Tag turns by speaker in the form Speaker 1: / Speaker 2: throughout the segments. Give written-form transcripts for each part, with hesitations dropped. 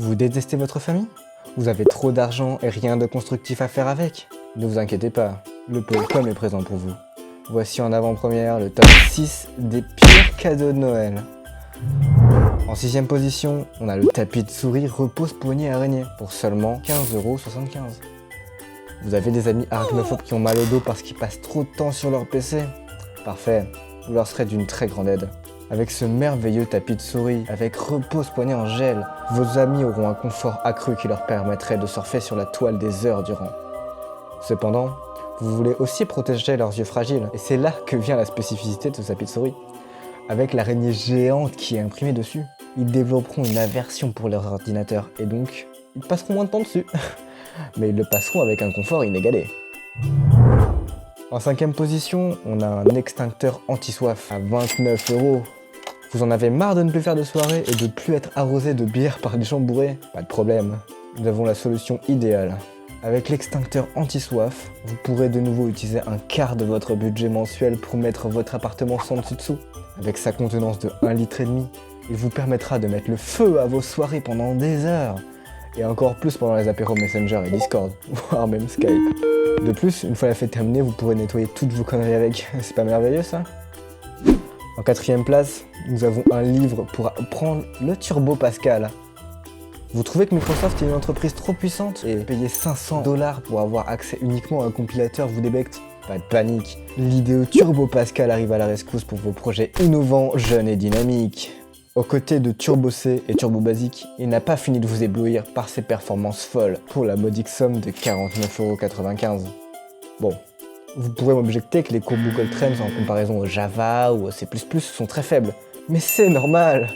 Speaker 1: Vous détestez votre famille? Vous avez trop d'argent et rien de constructif à faire avec? Ne vous inquiétez pas, le Pokécom est présent pour vous. Voici en avant-première le top 6 des pires cadeaux de Noël. En 6ème position, on a le tapis de souris repose-poignée araignée pour seulement 15,75 €. Vous avez des amis arachnophobes qui ont mal au dos parce qu'ils passent trop de temps sur leur PC? Parfait, vous leur serez d'une très grande aide. Avec ce merveilleux tapis de souris, avec repose-poignet en gel, vos amis auront un confort accru qui leur permettrait de surfer sur la toile des heures durant. Cependant, vous voulez aussi protéger leurs yeux fragiles, et c'est là que vient la spécificité de ce tapis de souris. Avec l'araignée géante qui est imprimée dessus, ils développeront une aversion pour leur ordinateur, et donc, ils passeront moins de temps dessus. Mais ils le passeront avec un confort inégalé. En 5ème position, on a un extincteur anti-soif à 29 €. Vous en avez marre de ne plus faire de soirée et de ne plus être arrosé de bière par des gens bourrés? Pas de problème, nous avons la solution idéale. Avec l'extincteur anti-soif, vous pourrez de nouveau utiliser un quart de votre budget mensuel pour mettre votre appartement sans dessus-dessous. Avec sa contenance de 1,5 litre, il vous permettra de mettre le feu à vos soirées pendant des heures. Et encore plus pendant les apéros Messenger et Discord, voire même Skype. De plus, une fois la fête terminée, vous pourrez nettoyer toutes vos conneries avec. C'est pas merveilleux ça? En 4ème place, nous avons un livre pour apprendre le Turbo Pascal. Vous trouvez que Microsoft est une entreprise trop puissante et payer 500 $ pour avoir accès uniquement à un compilateur vous débecte? Pas de panique, l'IDE Turbo Pascal arrive à la rescousse pour vos projets innovants, jeunes et dynamiques. Aux côtés de Turbo C et Turbo Basic, il n'a pas fini de vous éblouir par ses performances folles pour la modique somme de 49,95 €. Bon, vous pourrez m'objecter que les courbes Google Trends en comparaison au Java ou au C++ sont très faibles, mais c'est normal.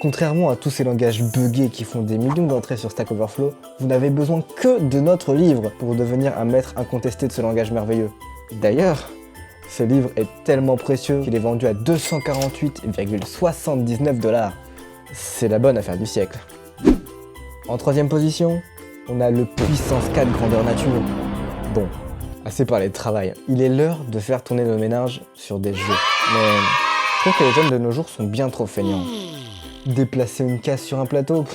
Speaker 1: Contrairement à tous ces langages buggés qui font des millions d'entrées sur Stack Overflow, vous n'avez besoin que de notre livre pour devenir un maître incontesté de ce langage merveilleux. D'ailleurs, ce livre est tellement précieux qu'il est vendu à 248,79 $. C'est la bonne affaire du siècle. En 3ème position, on a le puissance 4 grandeur nature. Bon, assez parlé de travail. Il est l'heure de faire tourner le ménage sur des jeux. Mais je trouve que les jeunes de nos jours sont bien trop feignants. Déplacer une case sur un plateau,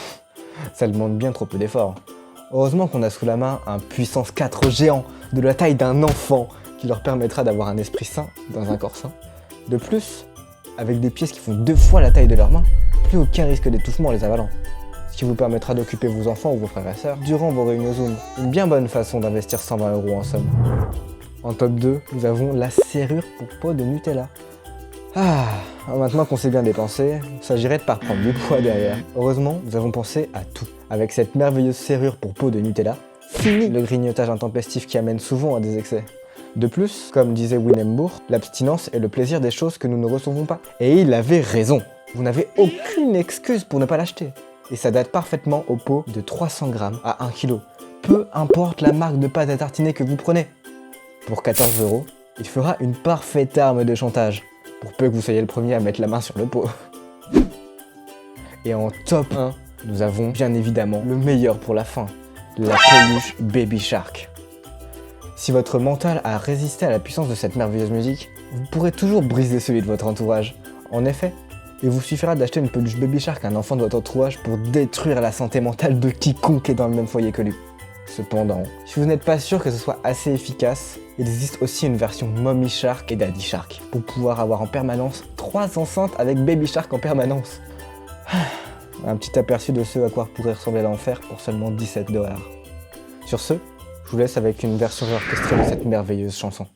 Speaker 1: ça demande bien trop peu d'efforts. Heureusement qu'on a sous la main un puissance 4 géant de la taille d'un enfant qui leur permettra d'avoir un esprit sain dans un corps sain. De plus, avec des pièces qui font 2 fois la taille de leurs mains, plus aucun risque d'étouffement en les avalant. Ce qui vous permettra d'occuper vos enfants ou vos frères et sœurs durant vos réunions Zoom. Une bien bonne façon d'investir 120 € en somme. En top 2, nous avons la serrure pour peau de Nutella. Maintenant qu'on s'est bien dépensé, il s'agirait de pas reprendre du poids derrière. Heureusement, nous avons pensé à tout. Avec cette merveilleuse serrure pour peau de Nutella, fini le grignotage intempestif qui amène souvent à des excès. De plus, comme disait Willem, l'abstinence est le plaisir des choses que nous ne recevons pas. Et il avait raison. Vous n'avez aucune excuse pour ne pas l'acheter. Et ça date parfaitement au pot de 300 g à 1 kg. Peu importe la marque de pâte à tartiner que vous prenez. Pour 14 €, il fera une parfaite arme de chantage. Pour peu que vous soyez le premier à mettre la main sur le pot. Et en top 1, nous avons bien évidemment le meilleur pour la fin. La peluche Baby Shark. Si votre mental a résisté à la puissance de cette merveilleuse musique, vous pourrez toujours briser celui de votre entourage. En effet, il vous suffira d'acheter une peluche Baby Shark à un enfant de votre entourage pour détruire la santé mentale de quiconque est dans le même foyer que lui. Cependant, si vous n'êtes pas sûr que ce soit assez efficace, il existe aussi une version Mommy Shark et Daddy Shark pour pouvoir avoir en permanence 3 enceintes avec Baby Shark en permanence. Un petit aperçu de ce à quoi pourrait ressembler l'enfer pour seulement 17 $. Sur ce, je vous laisse avec une version orchestrée de cette merveilleuse chanson.